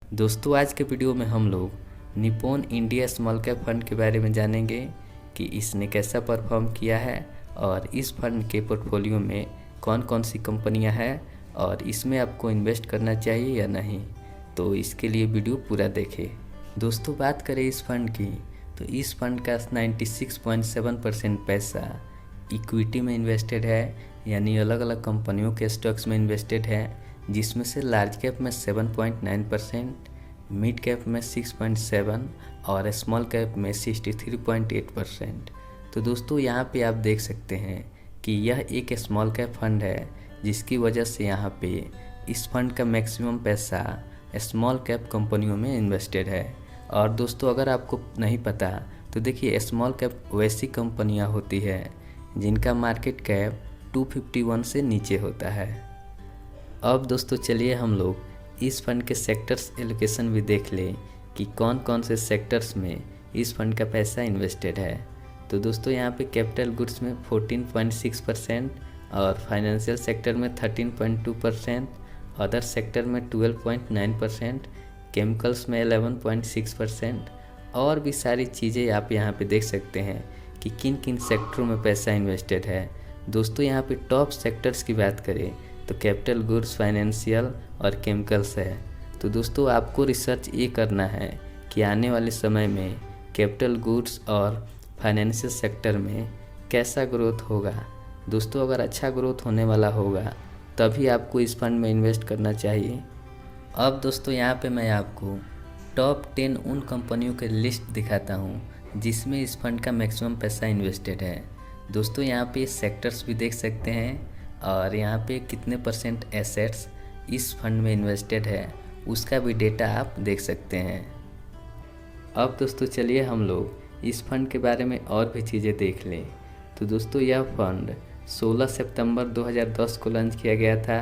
दोस्तों आज के वीडियो में हम लोग Nippon India small cap fund के बारे में जानेंगे कि इसने कैसा परफॉर्म किया है और इस फंड के पोर्टफोलियो में कौन कौन सी कंपनियां हैं और इसमें आपको इन्वेस्ट करना चाहिए या नहीं। तो इसके लिए वीडियो पूरा देखें। दोस्तों बात करें इस फंड की तो इस फंड का 96.7% पैसा इक्विटी में इन्वेस्टेड है, यानी अलग अलग कंपनियों के स्टॉक्स में इन्वेस्टेड है, जिसमें से लार्ज कैप में 7.9%, मिड कैप में 6.7% और स्मॉल कैप में 63.8%। तो दोस्तों यहाँ पे आप देख सकते हैं कि यह एक स्मॉल कैप फंड है, जिसकी वजह से यहाँ पे इस फंड का मैक्सिमम पैसा स्मॉल कैप कंपनियों में इन्वेस्टेड है। और दोस्तों अगर आपको नहीं पता तो देखिए, स्मॉल कैप वैसी कंपनियाँ होती है जिनका मार्केट कैप 251 से नीचे होता है। अब दोस्तों चलिए हम लोग इस फंड के सेक्टर्स एलोकेशन भी देख लें कि कौन कौन से सेक्टर्स में इस फंड का पैसा इन्वेस्टेड है। तो दोस्तों यहाँ पे कैपिटल गुड्स में 14.6% और फाइनेंशियल सेक्टर में 13.2%, अदर सेक्टर में 12.9%, केमिकल्स में 11.6% और भी सारी चीज़ें आप यहाँ पे देख सकते हैं कि किन किन सेक्टरों में पैसा इन्वेस्टेड है। दोस्तों यहाँ पे टॉप सेक्टर्स की बात करें तो कैपिटल गुड्स, फाइनेंशियल और केमिकल्स है। तो दोस्तों आपको रिसर्च ये करना है कि आने वाले समय में कैपिटल गुड्स और फाइनेंशियल सेक्टर में कैसा ग्रोथ होगा। दोस्तों अगर अच्छा ग्रोथ होने वाला होगा तभी आपको इस फंड में इन्वेस्ट करना चाहिए। अब दोस्तों यहाँ पे मैं आपको टॉप 10 उन कंपनियों के लिस्ट दिखाता हूँ जिसमें इस फंड का मैक्सिमम पैसा इन्वेस्टेड है। दोस्तों यहाँ पे सेक्टर्स भी देख सकते हैं और यहाँ पे कितने परसेंट एसेट्स इस फंड में इन्वेस्टेड है उसका भी डेटा आप देख सकते हैं। अब दोस्तों चलिए हम लोग इस फंड के बारे में और भी चीज़ें देख लें। तो दोस्तों यह फंड 16 सितंबर 2010 को लॉन्च किया गया था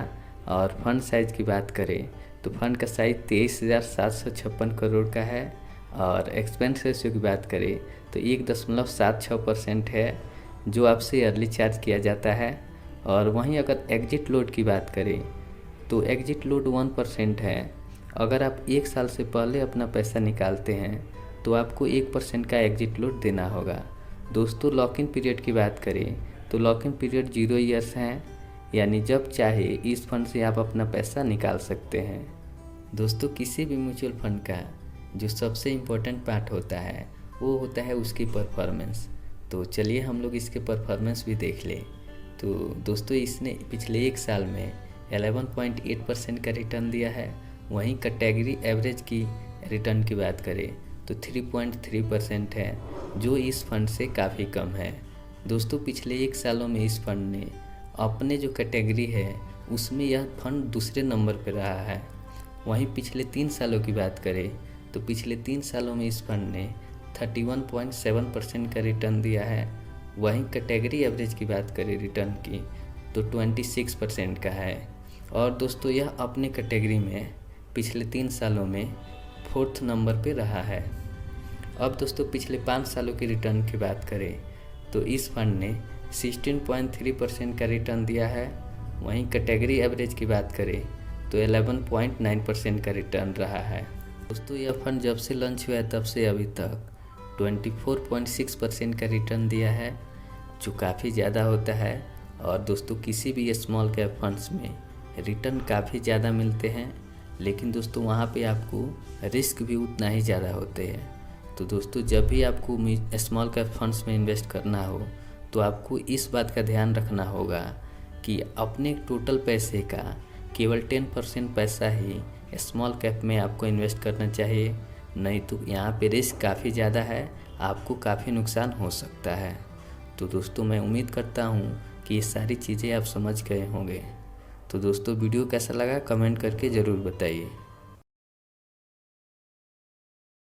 और फंड साइज़ की बात करें तो फंड का साइज़ 23,756 करोड़ का है और एक्सपेंस रेशियो की बात करें तो 1.76% है जो आपसे ईयरली चार्ज किया जाता है। और वहीं अगर एग्जिट लोड की बात करें तो एग्जिट लोड 1% है। अगर आप एक साल से पहले अपना पैसा निकालते हैं तो आपको 1% का एग्जिट लोड देना होगा। दोस्तों लॉक इन पीरियड की बात करें तो लॉक इन पीरियड 0 ईयर्स हैं, यानी जब चाहे इस फंड से आप अपना पैसा निकाल सकते हैं। दोस्तों किसी भी म्यूचुअल फंड का जो सबसे इम्पोर्टेंट पार्ट होता है वो होता है उसकी परफॉर्मेंस। तो चलिए हम लोग इसके परफॉर्मेंस भी देख लें। तो दोस्तों इसने पिछले एक साल में 11.8% का रिटर्न दिया है। वहीं कैटेगरी एवरेज की रिटर्न की बात करें तो 3.3% है, जो इस फंड से काफ़ी कम है। दोस्तों पिछले एक सालों में इस फंड ने अपने जो कैटेगरी है उसमें यह फंड दूसरे नंबर पर रहा है। वहीं पिछले 3 सालों की बात करें तो पिछले 3 सालों में इस फंड ने 31.7% का रिटर्न दिया है। वहीं कैटेगरी एवरेज की बात करें रिटर्न की तो 26% का है। और दोस्तों यह अपने कैटेगरी में पिछले 3 सालों में 4th नंबर पे रहा है। अब दोस्तों पिछले 5 सालों की रिटर्न की बात करें तो इस फंड ने 16.3% का रिटर्न दिया है। वहीं कैटेगरी एवरेज की बात करें तो 11.9% का रिटर्न रहा है। दोस्तों यह फंड जब से लॉन्च हुआ है तब से अभी तक 24.6% का रिटर्न दिया है, जो काफ़ी ज़्यादा होता है। और दोस्तों किसी भी स्मॉल कैप फंड्स में रिटर्न काफ़ी ज़्यादा मिलते हैं, लेकिन दोस्तों वहाँ पे आपको रिस्क भी उतना ही ज़्यादा होते हैं। तो दोस्तों जब भी आपको स्मॉल कैप फंड्स में इन्वेस्ट करना हो तो आपको इस बात का ध्यान रखना होगा कि अपने टोटल पैसे का केवल 10% पैसा ही स्मॉल कैप में आपको इन्वेस्ट करना चाहिए, नहीं तो यहाँ पे रिस्क काफ़ी ज़्यादा है, आपको काफ़ी नुकसान हो सकता है। तो दोस्तों मैं उम्मीद करता हूँ कि ये सारी चीज़ें आप समझ गए होंगे। तो दोस्तों वीडियो कैसा लगा कमेंट करके ज़रूर बताइए।